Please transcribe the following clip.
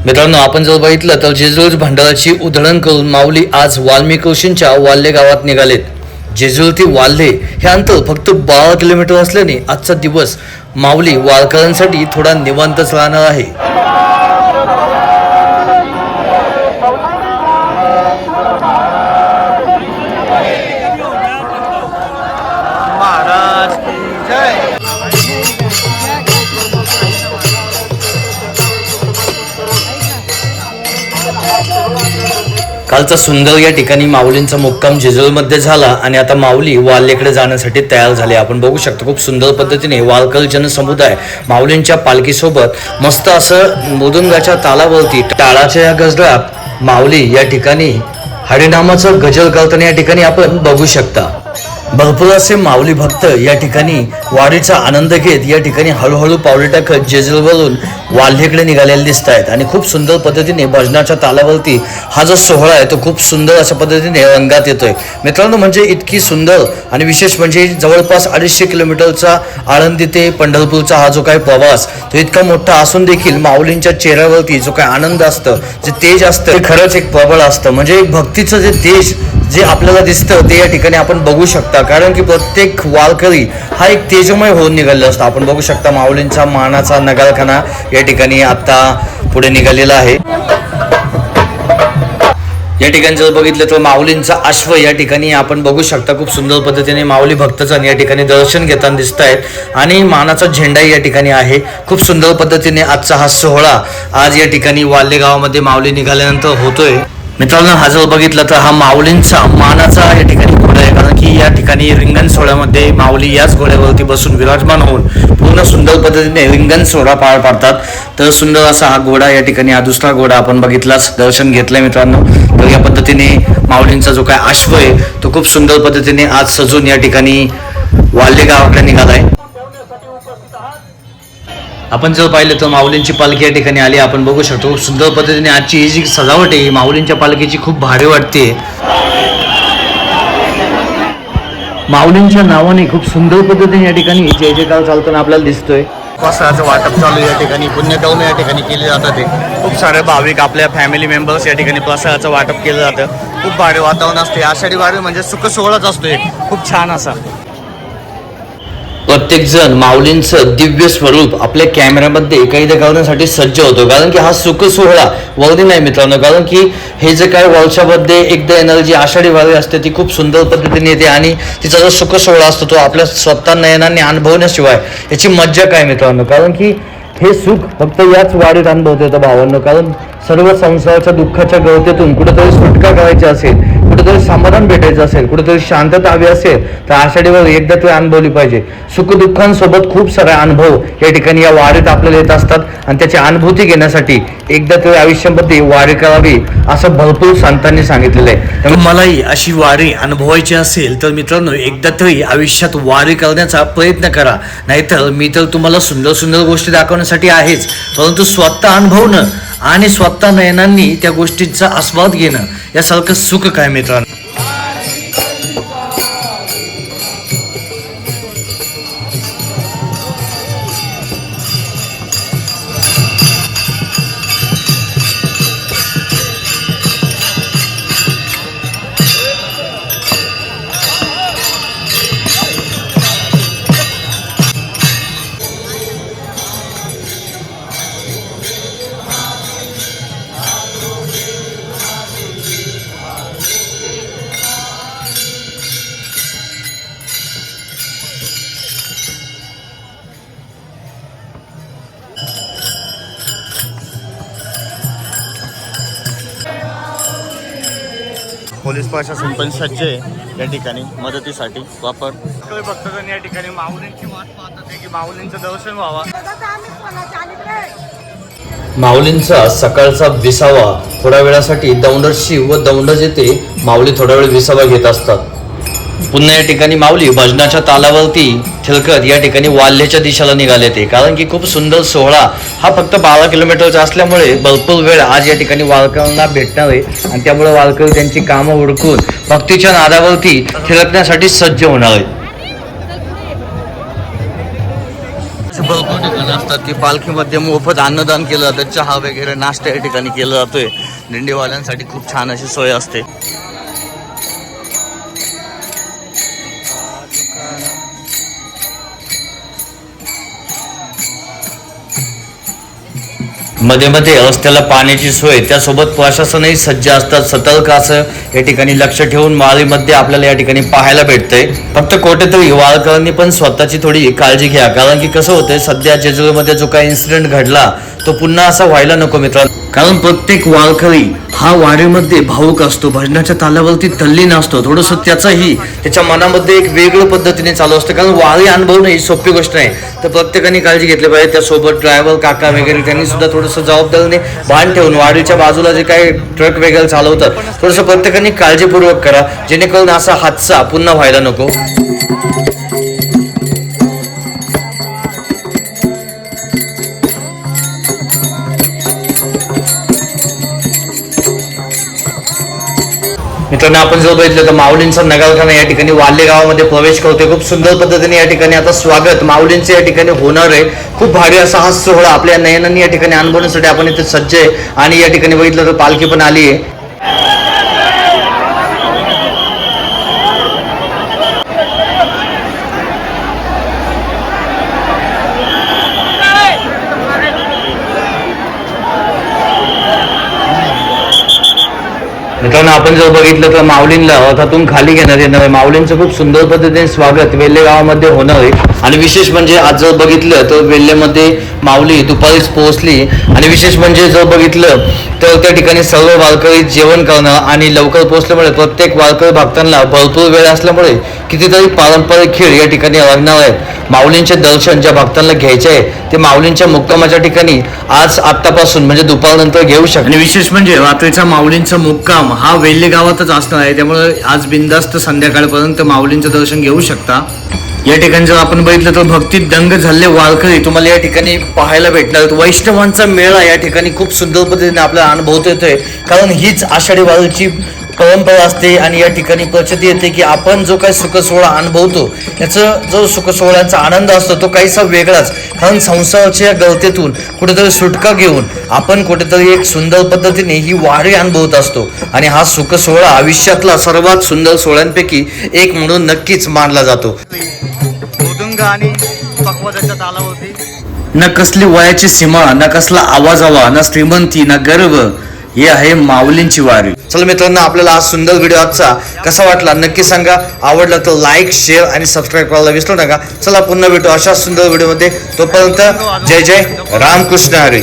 मित्रांनो, आपण जर बघितलं तर जेजुरी भंडाराची उधळण करून माऊली आज वाल्मिकी ऋषींच्या वाल्हे गावात निघालेत. जेजुरी ते वाल्हे हे अंतर फक्त 12 किलोमीटर असल्याने आजचा दिवस माऊली वारकऱ्यांसाठी थोडा निवांतच राहणार आहे. कालचा सुंदर या ठिकाणी माऊलींचा मुक्काम जेजुरीमध्ये झाला आणि आता माऊली वाल्हेकडे जाण्यासाठी तयार झाले. आपण बघू शकतो खूप सुंदर पद्धतीने वारकरी जनसमुदाय माऊलींच्या पालखीसोबत मस्त असं मृदुंगाच्या तालावरती टाळाच्या या गजरात माऊली या ठिकाणी हरिनामाचं गजर करताना या ठिकाणी आपण बघू शकता. भरपूर असे माऊली भक्त या ठिकाणी वारीचा आनंद घेत या ठिकाणी हळूहळू पावले टाकत जेजुरीवरून वाल्हेकडे निघालेले दिसत आहेत आणि खूप सुंदर पद्धतीने भजनाच्या तालावरती हा जो सोहळा आहे तो खूप सुंदर अशा पद्धतीने रंगात येतोय. मित्रांनो, म्हणजे इतकी सुंदर आणि विशेष म्हणजे जवळपास 250 किलोमीटरचा आळंदी ते पंढरपूरचा हा जो काही प्रवास तो इतका मोठा असून देखील माऊलींच्या चेहऱ्यावरती जो काही आनंद असतं, जे तेज असतं ते खरंच एक प्रबळ असतं. म्हणजे एक भक्तीचं जे तेज जे आपल्याला दिसतं ते या ठिकाणी आपण बघू शकता, कारण की प्रत्येक वारकरी हा एक तेजमय होऊन निघालेला असतो. आपण बघू शकता माऊलींचा मानाचा नगारखाना या ठिकाणी आता पुढे निघालेला आहे. या ठिकाणी जर बघितलं तर माऊलींचा अश्व या ठिकाणी आपण बघू शकता खूप सुंदर पद्धतीने माऊली भक्तजन या ठिकाणी दर्शन घेताना दिसत आहेत आणि मानाचा झेंडा या ठिकाणी आहे. खूप सुंदर पद्धतीने आजचा हा सोहळा आज या ठिकाणी वाल्हे गावामध्ये माऊली निघाल्यानंतर होतोय. मित्रांनो, हा जर बघितलं तर हा माऊलींचा मानाचा या ठिकाणी घोडा आहे, कारण की या ठिकाणी रिंगण सोहळ्यामध्ये माऊली याच घोड्यावरती बसून विराजमान होऊन पूर्ण सुंदर पद्धतीने रिंगण सोहळा पार पाडतात. तर सुंदर असा हा घोडा या ठिकाणी हा दुसरा घोडा आपण बघितलाच, दर्शन घेतलंय मित्रांनो. तर या पद्धतीने माऊलींचा जो काय अश्व आहे तो खूप सुंदर पद्धतीने आज सजून या ठिकाणी वाल्हे गावाकडे निघालाय. आपण जर पाहिलं तर माऊलींची पालखी या ठिकाणी आली. आपण बघू शकतो खूप सुंदर पद्धतीने आजची ही जी सजावट आहे माऊलींच्या पालखीची खूप भारी वाटते. माऊलींच्या नावाने खूप सुंदर पद्धतीने या ठिकाणी जय जयकार चालताना आपल्याला दिसतोय. प्रसादाचं वाटप चालू या ठिकाणी पुण्यकर्म या ठिकाणी केले जातात. ते खूप सारे भाविक आपल्या फॅमिली मेंबर्स या ठिकाणी प्रसादाचं वाटप केलं जातं. खूप भारी वातावरण असते. आषाढी वारी म्हणजे सुख सोहळाच असतो एक खूप छान असा. प्रत्येक जण माऊलींचं दिव्य स्वरूप आपल्या कॅमेऱ्यामध्ये कैद करण्यासाठी सज्ज होतो, कारण की हा सुख सोहळा वर्दी नाही मित्रांनो. कारण की हे जे काय वर्षामध्ये एकदा येणारी जी आषाढी वारी असते ती खूप सुंदर पद्धतीने येते आणि तिचा जो सुख सोहळा असतो तो आपल्या स्वतः नयनांनी अनुभवण्याशिवाय याची मज्जा काय मित्रांनो. कारण की हे सुख फक्त याच वारीत अनुभवता येतं भावांनो. कारण सर्व संसाराच्या दुःखाच्या गवतेतून कुठेतरी सुटका करायची असेल, कुठेतरी समाधान भेटायचं असेल, कुठेतरी शांतता हवी असेल तर आषाढीवर एकदा तरी अनुभवली पाहिजे. सुखदुःखांसोबत खूप सारे अनुभव या ठिकाणी या वारीत आपल्याला येत असतात आणि त्याची अनुभूती घेण्यासाठी एकदा तरी आयुष्यामध्ये वारी करावी असं भरपूर संतांनी सांगितलेलं आहे. तर मलाही अशी वारी अनुभवायची असेल तर मित्रांनो एकदा तरी आयुष्यात वारी करण्याचा प्रयत्न करा. नाहीतर मी तर तुम्हाला सुंदर सुंदर गोष्टी दाखवण्यासाठी आहेच, परंतु स्वतः अनुभवणं आणि स्वतः नयनांनी त्या गोष्टींचा आस्वाद घेणं यासारखं सुख काय मित्रांनो. पोलीस प्रशासन पण सज्ज आहे या ठिकाणी मदतीसाठी. वापर भक्तजण या ठिकाणी माऊलींची वाट पाहतात की माऊलींचं दर्शन व्हावा. माऊलींचा सकाळचा विसावा थोड्या वेळासाठी दौंडशी व दौंडज येथे माऊली थोडा वेळ विसावा घेत असतात. पुन्हा या ठिकाणी माऊली भजनाच्या तालावरती थिरकत या ठिकाणी वाल्हेच्या दिशेला निघाले ते, कारण की खूप सुंदर सोहळा हा फक्त 12 किलोमीटरचा असल्यामुळे भरपूर वेळ आज या ठिकाणी वारकऱ्यांना भेटणार आहे आणि त्यामुळे वारकरी त्यांची कामं उरकून भक्तीच्या नादावरती थिरकण्यासाठी सज्ज होणार आहेत. भरपूर ठिकाणी शकतात की पालखीमध्ये मोफत अन्नदान केलं जातं, चहा वगैरे नाश्ता या ठिकाणी केला जातोय. दिंडीवाल्यांसाठी खूप छान अशी सोय असते. मध्ये मध्ये रस्त्याला पाण्याची सोय, त्यासोबत प्रशासनही सज्ज असतात. सतर्क असं या ठिकाणी लक्ष ठेवून वारीमध्ये आपल्याला या ठिकाणी पाहायला भेटतंय. फक्त कुठेतरी वारकऱ्यांनी पण स्वतःची थोडी काळजी घ्या, कारण की कसं होतंय सध्या जेजुरीमध्ये जो काही इन्सिडेंट घडला तो पुन्हा असा व्हायला नको मित्रांनो. कारण प्रत्येक वारकरी हा वारीमध्ये भावुक असतो, भजनाच्या तालावरती तल्लीन असतो. थोडंसं त्याचाही त्याच्या मनामध्ये एक वेगळ्या पद्धतीने चालू असतं, कारण वारी अनुभवणं ही सोपी गोष्ट नाही. तर प्रत्येकाने काळजी घेतली पाहिजे. त्यासोबत ड्रायव्हर काका वगैरे त्यांनी सुद्धा थोडंसं जबाबदारीने भान ठेवून वारीच्या बाजूला जे काही ट्रक वगैरे चालवतात थोडंसं प्रत्येकाने काळजीपूर्वक करा, जेणेकरून असा हादसा पुन्हा व्हायला नको. मित्रांनो, आपण जर बघितलं तर माऊलींचा नगारखाना या ठिकाणी वाल्हे गावामध्ये प्रवेश करतोय. खूप सुंदर पद्धतीने या ठिकाणी आता स्वागत माऊलींचे या ठिकाणी होणार आहे. खूप भारी असा हा सोहळा आपल्या नयनांनी या ठिकाणी अनुभवण्यासाठी आपण इथे सज्ज आहे. आणि या ठिकाणी बघितलं तर पालखी पण आली आहे. मित्रांनो, आपण जर बघितलं तर माऊलींना रथातून खाली घेण्यात येणार आहे. माऊलींचं खूप सुंदर पद्धतीने स्वागत वेल्हे गावामध्ये होणार आहे. आणि विशेष म्हणजे आज जर बघितलं तर वेल्हेमध्ये माऊली दुपारीच पोहोचली. आणि विशेष म्हणजे जर बघितलं तर त्या ठिकाणी सर्व वारकरी जेवण करणं आणि लवकर पोहोचल्यामुळे प्रत्येक वारकरी भक्तांना भरपूर वेळ असल्यामुळे कितीतरी पारंपरिक खेळ या ठिकाणी लागणार आहेत. माऊलींचे दर्शन ज्या भक्तांना घ्यायचे आहे ते माऊलींच्या मुक्कामाच्या ठिकाणी आज आत्तापासून म्हणजे दुपारनंतर घेऊ शकतो. आणि विशेष म्हणजे रात्रीचा माऊलींचा मुक्काम हा वेल्हे गावातच असणार आहे. त्यामुळे आज बिंदास्त संध्याकाळपर्यंत माऊलींचं दर्शन घेऊ शकता. या ठिकाणी जर आपण बघितलं तर भक्तीत दंग झालेले वारकरी तुम्हाला या ठिकाणी पाहायला भेटणार. वैष्णवांचा मेळा या ठिकाणी खूप सुंदर पद्धतीने आपल्याला अनुभवता येतोय, कारण हीच आषाढी वारीची परंपरा असते. आणि या ठिकाणी प्रचिती येते की आपण जो काही सुखसोहळा अनुभवतो याचा जो सुखसोहळ्याचा आनंद असतो तो काहीसा वेगळाच. कारण संसाराच्या गर्तेतून कुठेतरी सुटका घेऊन आपण कुठेतरी एक सुंदर पद्धतीने ही वारी अनुभवत असतो. आणि हा सुखसोहळा आयुष्यातला सर्वात सुंदर सोहळ्यांपैकी एक म्हणून नक्कीच मानला जातो. आणि पक्वादाच्या तालावरती न कसली वयाची सीमा, न कसला आवाज हवा, न श्रीमंती, न गर्व, हे आहे माऊलींची वारी. चला मित्रांनो, आपल्याला हा सुंदर व्हिडिओ आजचा कसा वाटला नक्की सांगा. आवडला तर लाईक, शेअर आणि सबस्क्राईब करायला विसरू नका. चला पुन्हा भेटू अशा सुंदर व्हिडिओमध्ये. तोपर्यंत जय जय रामकृष्ण हरी.